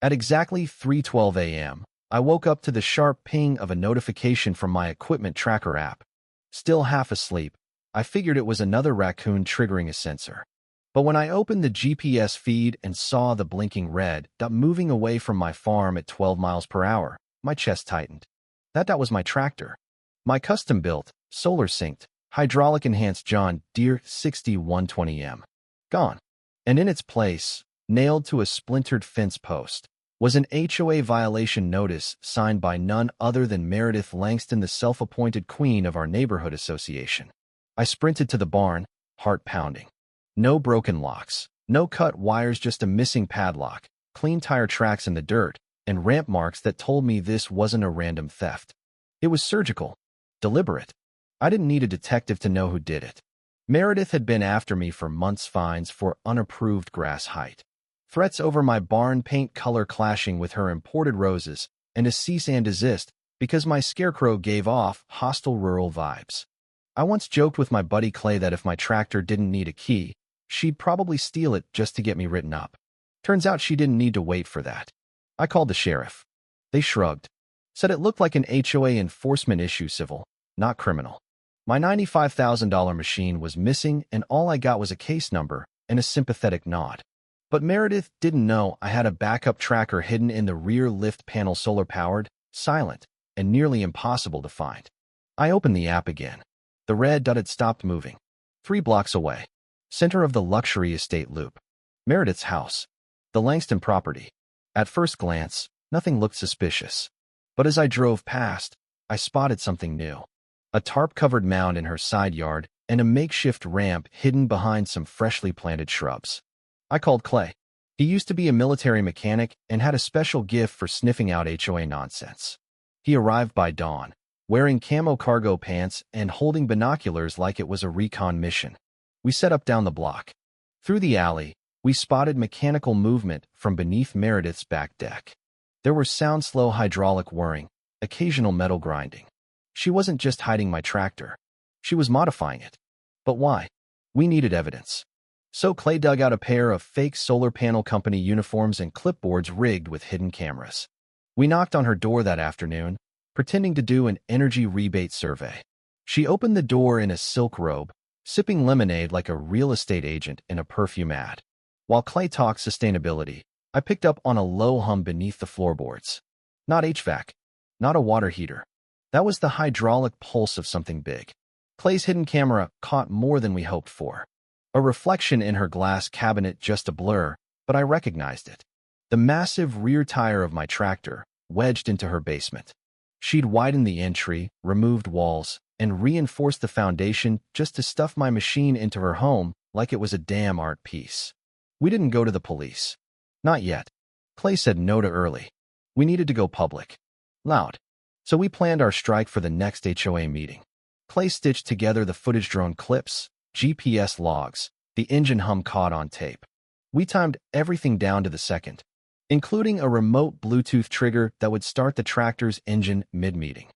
At exactly 3:12 a.m., I woke up to the sharp ping of a notification from my equipment tracker app. Still half asleep, I figured it was another raccoon triggering a sensor. But when I opened the GPS feed and saw the blinking red dot moving away from my farm at 12 miles per hour, my chest tightened. That dot was my tractor. My custom-built, solar-synced, hydraulic-enhanced John Deere 6120M. Gone. And in its place, nailed to a splintered fence post, was an HOA violation notice signed by none other than Meredith Langston, the self-appointed queen of our neighborhood association. I sprinted to the barn, heart pounding. No broken locks, no cut wires, just a missing padlock, clean tire tracks in the dirt, and ramp marks that told me this wasn't a random theft. It was surgical, deliberate. I didn't need a detective to know who did it. Meredith had been after me for months, fines for unapproved grass height, threats over my barn paint color clashing with her imported roses, and a cease and desist because my scarecrow gave off hostile rural vibes. I once joked with my buddy Clay that if my tractor didn't need a key, she'd probably steal it just to get me written up. Turns out she didn't need to wait for that. I called the sheriff. They shrugged, said it looked like an HOA enforcement issue, civil, not criminal. My $95,000 machine was missing, and all I got was a case number and a sympathetic nod. But Meredith didn't know I had a backup tracker hidden in the rear lift panel, solar-powered, silent, and nearly impossible to find. I opened the app again. The red dot had stopped moving. 3 blocks away. Center of the luxury estate loop. Meredith's house. The Langston property. At first glance, nothing looked suspicious. But as I drove past, I spotted something new. A tarp-covered mound in her side yard and a makeshift ramp hidden behind some freshly planted shrubs. I called Clay. He used to be a military mechanic and had a special gift for sniffing out HOA nonsense. He arrived by dawn, wearing camo cargo pants and holding binoculars like it was a recon mission. We set up down the block. Through the alley, we spotted mechanical movement from beneath Meredith's back deck. There were slow hydraulic whirring, occasional metal grinding. She wasn't just hiding my tractor. She was modifying it. But why? We needed evidence. So Clay dug out a pair of fake solar panel company uniforms and clipboards rigged with hidden cameras. We knocked on her door that afternoon, pretending to do an energy rebate survey. She opened the door in a silk robe, sipping lemonade like a real estate agent in a perfume ad. While Clay talked sustainability, I picked up on a low hum beneath the floorboards. Not HVAC, not a water heater. That was the hydraulic pulse of something big. Clay's hidden camera caught more than we hoped for. A reflection in her glass cabinet, just a blur, but I recognized it. The massive rear tire of my tractor, wedged into her basement. She'd widened the entry, removed walls, and reinforced the foundation just to stuff my machine into her home like it was a damn art piece. We didn't go to the police. Not yet. Clay said no too early. We needed to go public. Loud. So we planned our strike for the next HOA meeting. Clay stitched together the footage, drone clips, GPS logs, the engine hum caught on tape. We timed everything down to the second, including a remote Bluetooth trigger that would start the tractor's engine mid-meeting.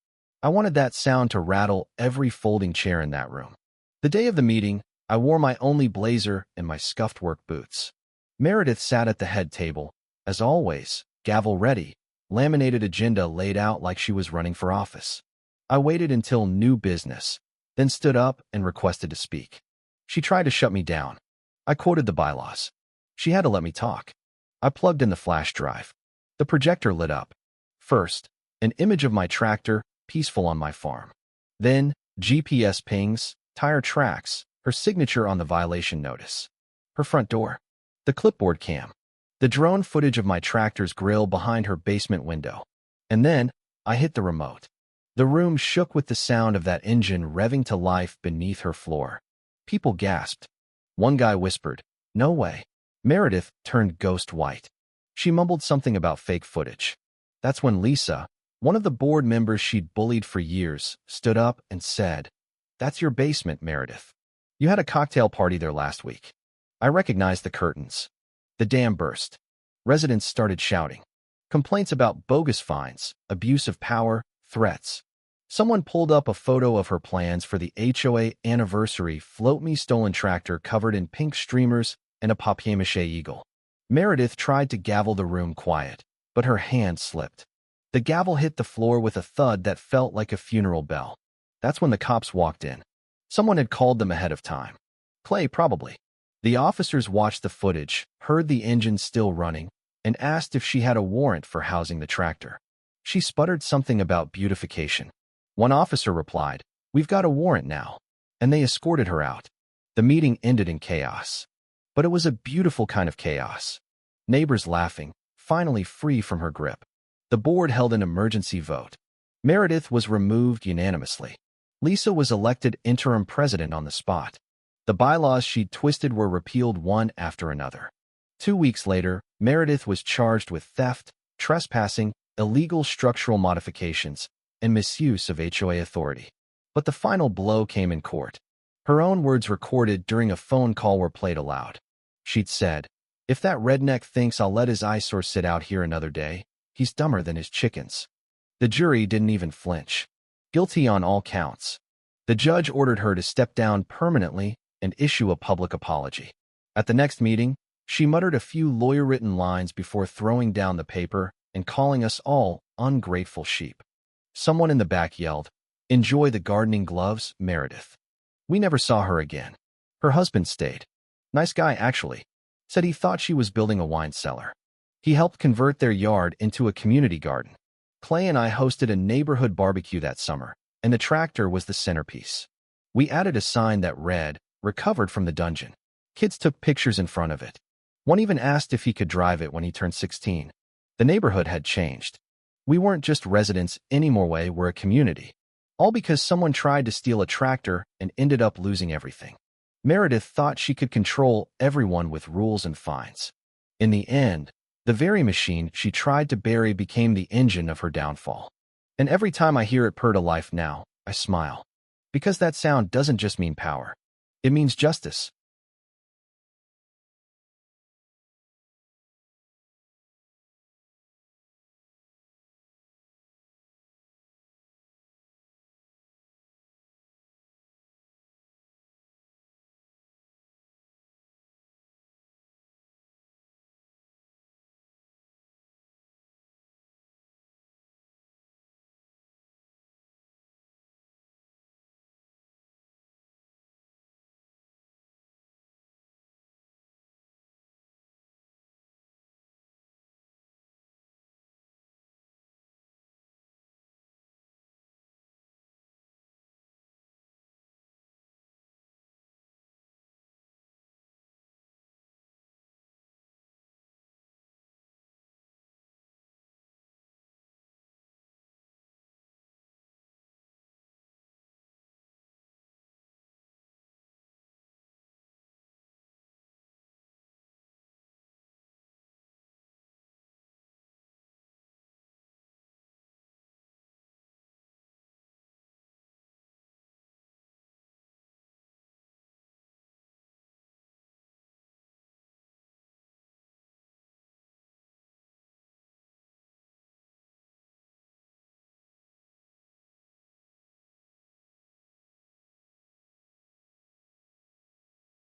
I wanted that sound to rattle every folding chair in that room. The day of the meeting, I wore my only blazer and my scuffed work boots. Meredith sat at the head table, as always, gavel ready, laminated agenda laid out like she was running for office. I waited until new business, then stood up and requested to speak. She tried to shut me down. I quoted the bylaws. She had to let me talk. I plugged in the flash drive. The projector lit up. First, an image of my tractor, peaceful on my farm. Then, GPS pings, tire tracks, her signature on the violation notice. Her front door. The clipboard cam. The drone footage of my tractor's grill behind her basement window. And then, I hit the remote. The room shook with the sound of that engine revving to life beneath her floor. People gasped. One guy whispered, "No way." Meredith turned ghost white. She mumbled something about fake footage. That's when Lisa, one of the board members she'd bullied for years, stood up and said, "That's your basement, Meredith. You had a cocktail party there last week." I recognized the curtains. The dam burst. Residents started shouting. Complaints about bogus fines, abuse of power, threats. Someone pulled up a photo of her plans for the HOA anniversary Float Me stolen tractor covered in pink streamers and a papier-mâché eagle. Meredith tried to gavel the room quiet. but her hand slipped. The gavel hit the floor with a thud that felt like a funeral bell. That's when the cops walked in. Someone had called them ahead of time. Clay, probably. The officers watched the footage, heard the engine still running, and asked if she had a warrant for housing the tractor. She sputtered something about beautification. One officer replied, "We've got a warrant now," and they escorted her out. The meeting ended in chaos. But it was a beautiful kind of chaos. Neighbors laughing, finally free from her grip. The board held an emergency vote. Meredith was removed unanimously. Lisa was elected interim president on the spot. The bylaws she'd twisted were repealed one after another. 2 weeks later, Meredith was charged with theft, trespassing, illegal structural modifications, and misuse of HOA authority. But the final blow came in court. Her own words recorded during a phone call were played aloud. She'd said, "If that redneck thinks I'll let his eyesore sit out here another day, he's dumber than his chickens." The jury didn't even flinch. Guilty on all counts. The judge ordered her to step down permanently and issue a public apology. At the next meeting, she muttered a few lawyer-written lines before throwing down the paper and calling us all ungrateful sheep. Someone in the back yelled, "Enjoy the gardening gloves, Meredith." We never saw her again. Her husband stayed. Nice guy, actually. Said he thought she was building a wine cellar. He helped convert their yard into a community garden. Clay and I hosted a neighborhood barbecue that summer, and the tractor was the centerpiece. We added a sign that read, "Recovered from the dungeon." Kids took pictures in front of it. One even asked if he could drive it when he turned 16. The neighborhood had changed. We weren't just residents anymore, we're a community. All because someone tried to steal a tractor and ended up losing everything. Meredith thought she could control everyone with rules and fines. In the end, the very machine she tried to bury became the engine of her downfall. And every time I hear it purr to life now, I smile. Because that sound doesn't just mean power. It means justice.